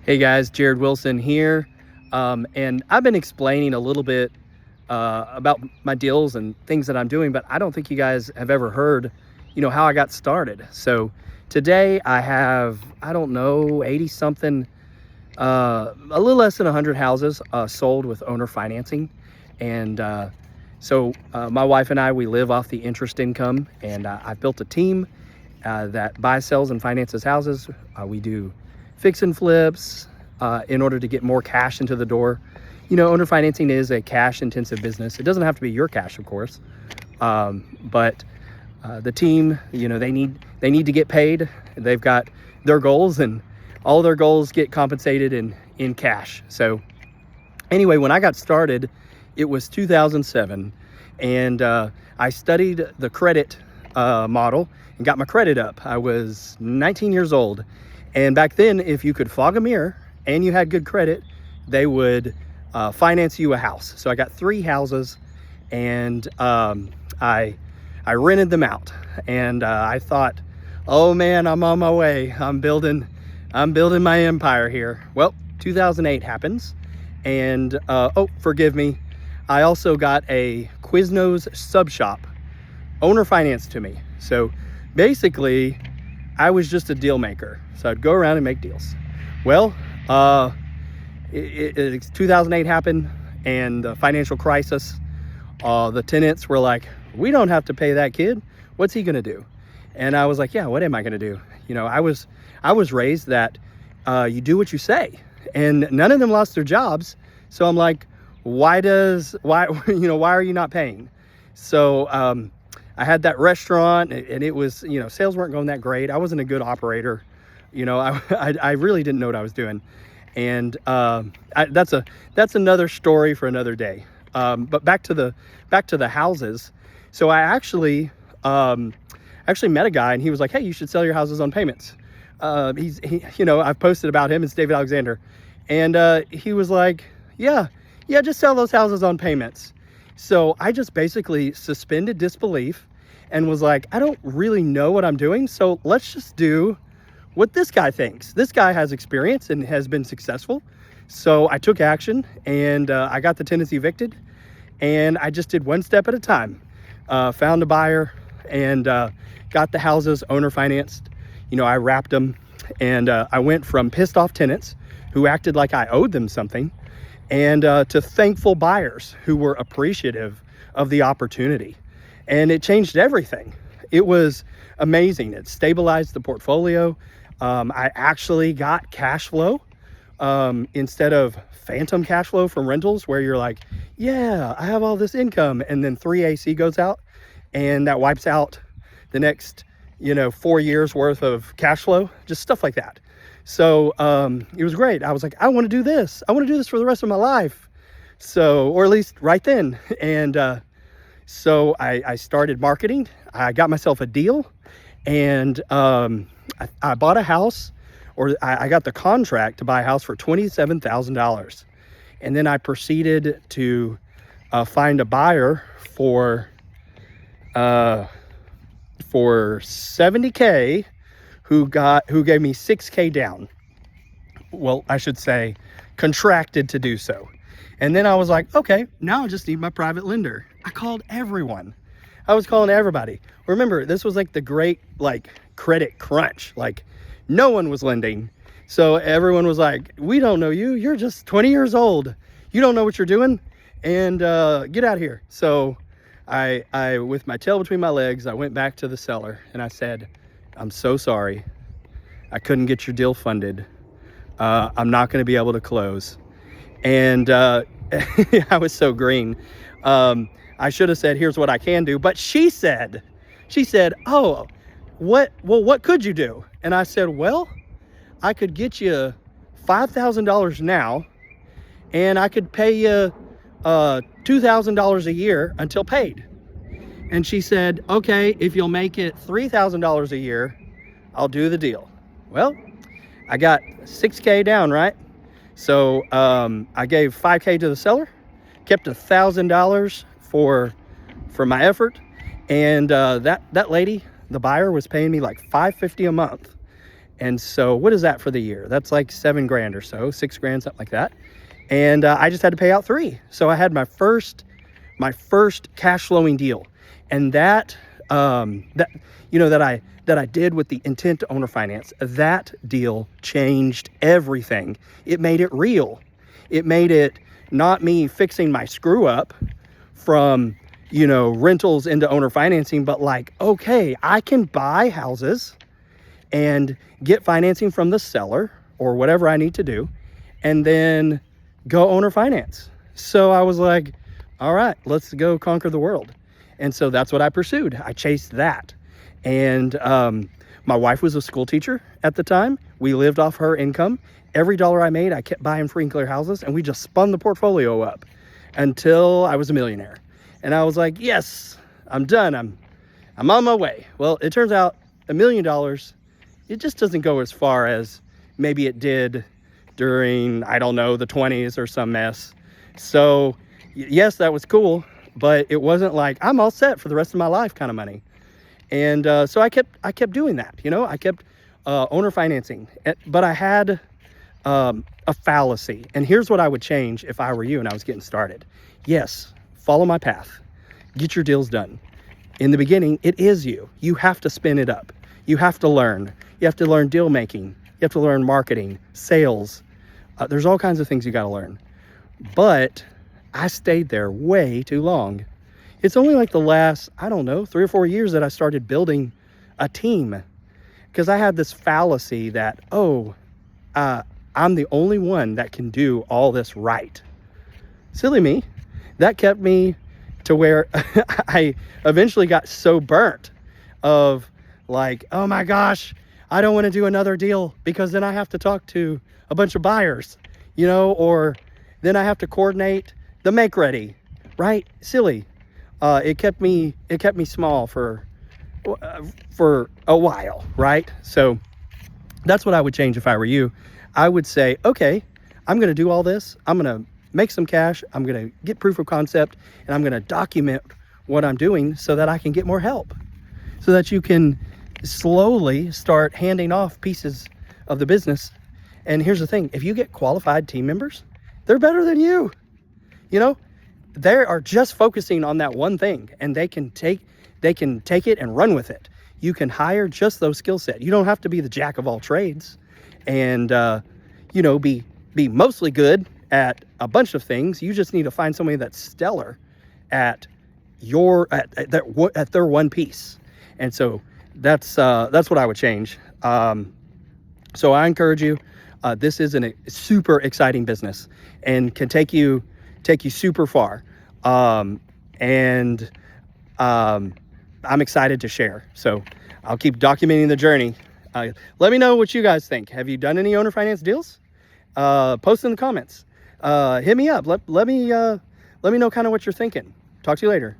Hey guys, Jared Wilson here. And I've been explaining a little bit about my deals and things that I'm doing, but I don't think you guys have ever heard, how I got started. So today I have, I don't know, 80 something, a little less than 100 houses sold with owner financing. And my wife and I, we live off the interest income, and I've built a team that buys, sells, and finances houses. We do fix and flips in order to get more cash into the door. Owner financing is a cash intensive business. It doesn't have to be your cash, of course, but the team, they need to get paid. They've got their goals, and all their goals get compensated in cash. So anyway, when I got started, it was 2007, and I studied the credit model and got my credit up. I was 19 years old, and back then, if you could fog a mirror and you had good credit, they would finance you a house. So I got 3 houses, and I rented them out, and I thought, oh man, I'm on my way. I'm building my empire here. Well, 2008 happens, and oh, forgive me, I also got a Quiznos sub shop owner financed to me. So basically, I was just a deal maker. So I'd go around and make deals. Well, 2008 happened, and the financial crisis. The tenants were like, we don't have to pay that kid. What's he gonna do? And I was like, yeah, what am I gonna do? I was raised that you do what you say, and none of them lost their jobs. So I'm like, why are you not paying? So I had that restaurant, and it was, sales weren't going that great. I wasn't a good operator. I really didn't know what I was doing. And that's another story for another day. But back to the houses. So I actually met a guy, and he was like, hey, you should sell your houses on payments. I've posted about him. It's David Alexander. And he was like, yeah, just sell those houses on payments. So I just basically suspended disbelief and was like, I don't really know what I'm doing, so let's just do what this guy thinks. This guy has experience and has been successful. So I took action, and I got the tenants evicted, and I just did one step at a time. Found a buyer, and got the houses owner financed. I wrapped them, and I went from pissed off tenants who acted like I owed them something, and to thankful buyers who were appreciative of the opportunity. And it changed everything. It was amazing. It stabilized the portfolio. I actually got cash flow instead of phantom cash flow from rentals, where you're like, yeah, I have all this income, and then 3 AC goes out, and that wipes out the next 4 years worth of cash flow, just stuff like that. So it was great. I was like, I want to do this. I want to do this for the rest of my life. So, or at least right then. And so I started marketing. I got myself a deal, and I bought a house, or I got the contract to buy a house for $27,000. And then I proceeded to find a buyer for $70K, who gave me $6K down. Well, I should say contracted to do so. And then I was like, okay, now I just need my private lender. I called everyone. I was calling everybody. Remember, this was like the great credit crunch. No one was lending. So everyone was like, we don't know you. You're just 20 years old. You don't know what you're doing, and get out of here. So I, with my tail between my legs, I went back to the seller, and I said, I'm so sorry. I couldn't get your deal funded. I'm not going to be able to close. And I was so green. I should have said, here's what I can do. But she said, oh, what could you do? And I said, well, I could get you $5,000 now, and I could pay you $2,000 a year until paid. And she said, okay, if you'll make it $3,000 a year, I'll do the deal. Well, I got $6K down, right? So I gave $5K to the seller, kept $1,000 for my effort, and that lady, the buyer, was paying me like $550 a month. And so what is that for the year? That's like 7 grand or so, 6 grand, something like that. And I just had to pay out 3. So I had my first cash flowing deal. And that that I did with the intent to owner finance, that deal changed everything. It made it real. It made it not me fixing my screw up from, rentals into owner financing, but like, okay, I can buy houses and get financing from the seller or whatever I need to do, and then go owner finance. So I was like, all right, let's go conquer the world. And so that's what I pursued. I chased that. And my wife was a school teacher at the time. We lived off her income. Every dollar I made, I kept buying free and clear houses, and we just spun the portfolio up until I was a millionaire. And I was like, yes, I'm done. I'm on my way. Well, it turns out $1 million, it just doesn't go as far as maybe it did during, I don't know, the 20s or some mess. So yes, that was cool, but it wasn't like I'm all set for the rest of my life kind of money. And so I kept doing that. I kept owner financing, but I had a fallacy. And here's what I would change if I were you and I was getting started. Yes, follow my path. Get your deals done. In the beginning, it is you. You have to spin it up. You have to learn. You have to learn deal making. You have to learn marketing, sales. There's all kinds of things you got to learn. But I stayed there way too long. It's only like the last, I don't know, 3 or 4 years that I started building a team, because I had this fallacy that, I'm the only one that can do all this right. Silly me. That kept me to where I eventually got so burnt of like, oh my gosh, I don't want to do another deal because then I have to talk to a bunch of buyers, or then I have to coordinate the make ready, right? Silly. It kept me small for a while, right? So that's what I would change if I were you. I would say, okay, I'm going to do all this. I'm going to make some cash. I'm going to get proof of concept, and I'm going to document what I'm doing so that I can get more help, so that you can slowly start handing off pieces of the business. And here's the thing, if you get qualified team members, they're better than you. They are just focusing on that one thing, and they can take it and run with it. You can hire just those skill set. You don't have to be the jack of all trades and be mostly good at a bunch of things. You just need to find somebody that's stellar at their one piece. And so that's what I would change. So I encourage you. This is a super exciting business and can take you super far. I'm excited to share. So I'll keep documenting the journey. Let me know what you guys think. Have you done any owner finance deals? Post in the comments. Hit me up. Let me know kind of what you're thinking. Talk to you later.